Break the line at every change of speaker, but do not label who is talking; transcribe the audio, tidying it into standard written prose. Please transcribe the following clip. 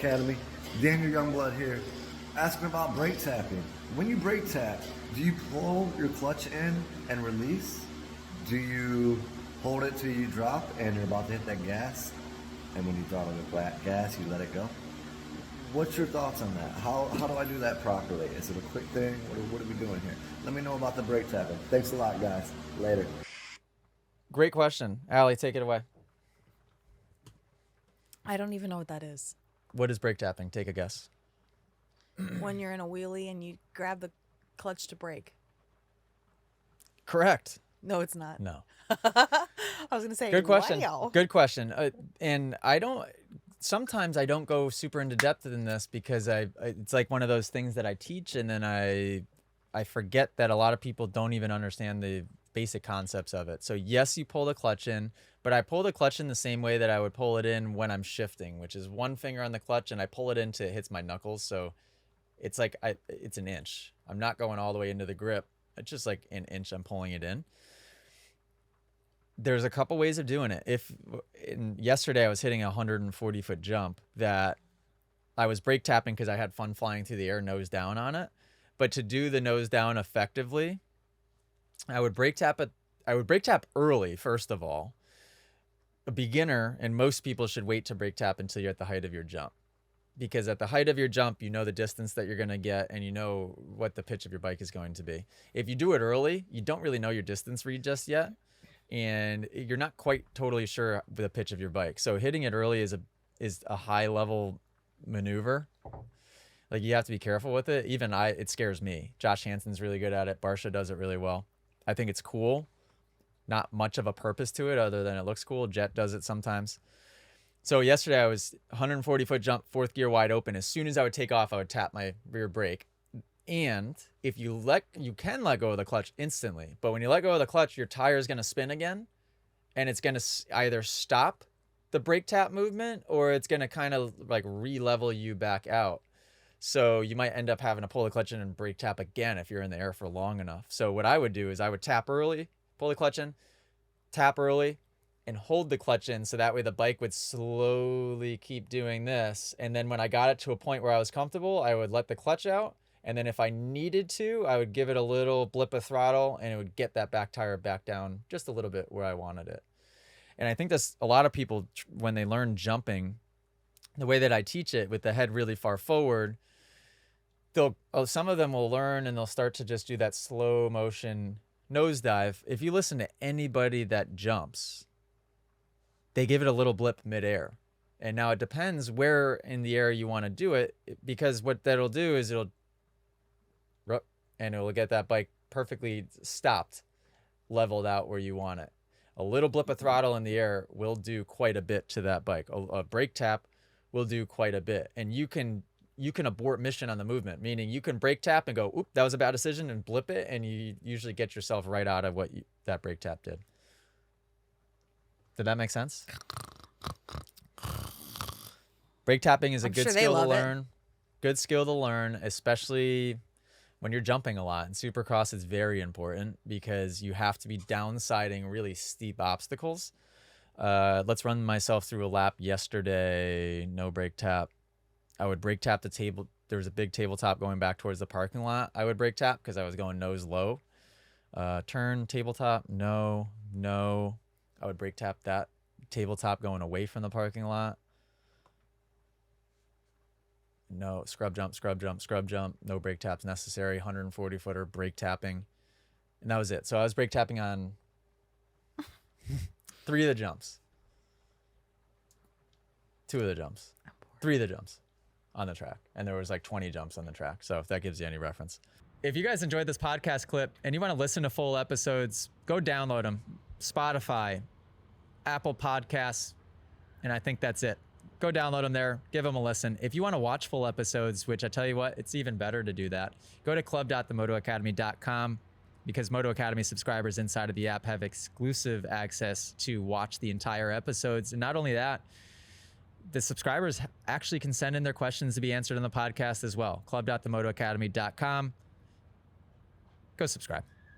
Academy. Daniel Youngblood here, asking about brake tapping. When you brake tap, do you pull your clutch in and release? Do you hold it till you drop and you're about to hit that gas? And when you throttle the gas, you let it go? What's your thoughts on that? How do I do that properly? Is it a quick thing? What are we doing here? Let me know about the brake tapping. Thanks a lot, guys. Later.
Great question. Allie, take it away.
I don't even know what that is.
What is brake tapping? Take a guess.
When you're in a wheelie and you grab the clutch to brake.
Correct.
No, it's not.
No.
I was going to say,
Good question.
Wow.
Good question. And sometimes I don't go super into depth in this because it's like one of those things that I teach and then I forget that a lot of people don't even understand the basic concepts of it. So yes, you pull the clutch in, but I pull the clutch in the same way that I would pull it in when I'm shifting, which is one finger on the clutch and I pull it in till it hits my knuckles. So it's like it's an inch. I'm not going all the way into the grip. It's just like an inch I'm pulling it in. There's a couple ways of doing it. Yesterday I was hitting a 140-foot jump that I was brake tapping because I had fun flying through the air nose down on it. But to do the nose down effectively, I would brake tap early, first of all. A beginner and most people should wait to brake tap until you're at the height of your jump. Because at the height of your jump, you know the distance that you're going to get and you know what the pitch of your bike is going to be. If you do it early, you don't really know your distance read just yet. And you're not quite totally sure the pitch of your bike. So hitting it early is a high level maneuver. Like you have to be careful with it. Even it scares me. Josh Hansen's really good at it. Barsha does it really well. I think it's cool. Not much of a purpose to it other than it looks cool. Jet does it sometimes. So yesterday I was 140-foot jump, fourth gear wide open. As soon as I would take off, I would tap my rear brake. And if you can let go of the clutch instantly, but when you let go of the clutch, your tire is going to spin again and it's going to either stop the brake tap movement or it's going to kind of like re-level you back out. So you might end up having to pull the clutch in and brake tap again if you're in the air for long enough. So what I would do is I would tap early, pull the clutch in, tap early, and hold the clutch in so that way the bike would slowly keep doing this. And then when I got it to a point where I was comfortable, I would let the clutch out. And then if I needed to, I would give it a little blip of throttle and it would get that back tire back down just a little bit where I wanted it. And I think that's a lot of people, when they learn jumping, the way that I teach it with the head really far forward, some of them will learn and they'll start to just do that slow motion nosedive. If you listen to anybody that jumps, they give it a little blip midair. And now it depends where in the air you want to do it, because what that'll do is it'll get that bike perfectly stopped, leveled out where you want it. A little blip of throttle in the air will do quite a bit to that bike. A brake tap will do quite a bit. And you can abort mission on the movement, meaning you can brake tap and go, oop, that was a bad decision, and blip it, and you usually get yourself right out of what that brake tap did. Did that make sense? Brake tapping is a good skill to learn. Good skill to learn, especially when you're jumping a lot. And Supercross is very important because you have to be downsiding really steep obstacles. Let's run myself through a lap yesterday. No brake tap. I would brake tap the table. There was a big tabletop going back towards the parking lot. I would brake tap because I was going nose low. Turn, tabletop, no. I would brake tap that tabletop going away from the parking lot. No, scrub jump. No brake taps necessary. 140-footer brake tapping. And that was it. So I was brake tapping on 3 of the jumps. 2 of the jumps. 3 of the jumps on the track. And there was like 20 jumps on the track. So if that gives you any reference. If you guys enjoyed this podcast clip and you want to listen to full episodes, go download them. Spotify, Apple Podcasts, and I think that's it. Go download them there. Give them a listen. If you want to watch full episodes, which I tell you what, it's even better to do that. Go to club.themotoacademy.com because Moto Academy subscribers inside of the app have exclusive access to watch the entire episodes. And not only that, the subscribers actually can send in their questions to be answered on the podcast as well. Club.themotoacademy.com. Go subscribe.